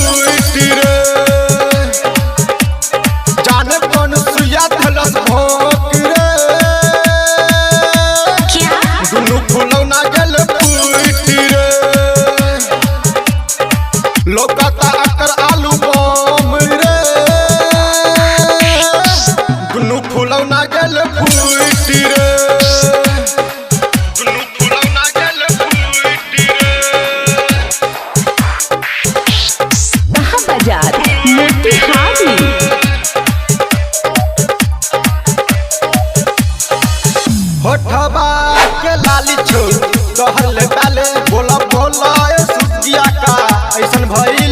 फूटी रे जाने कौन सुइया धलस भोंक रे दुनु फुलौना गेल फूटी रे लोकता अकर आलू बम रे दुनु फुलौना गेल फूटी रे दुनु फुलौना गेल फूटी रे बाजार मोतिहारी होठबा के लाली छो कहल डाले बोला बोला ए सुजिया का ऐसन भई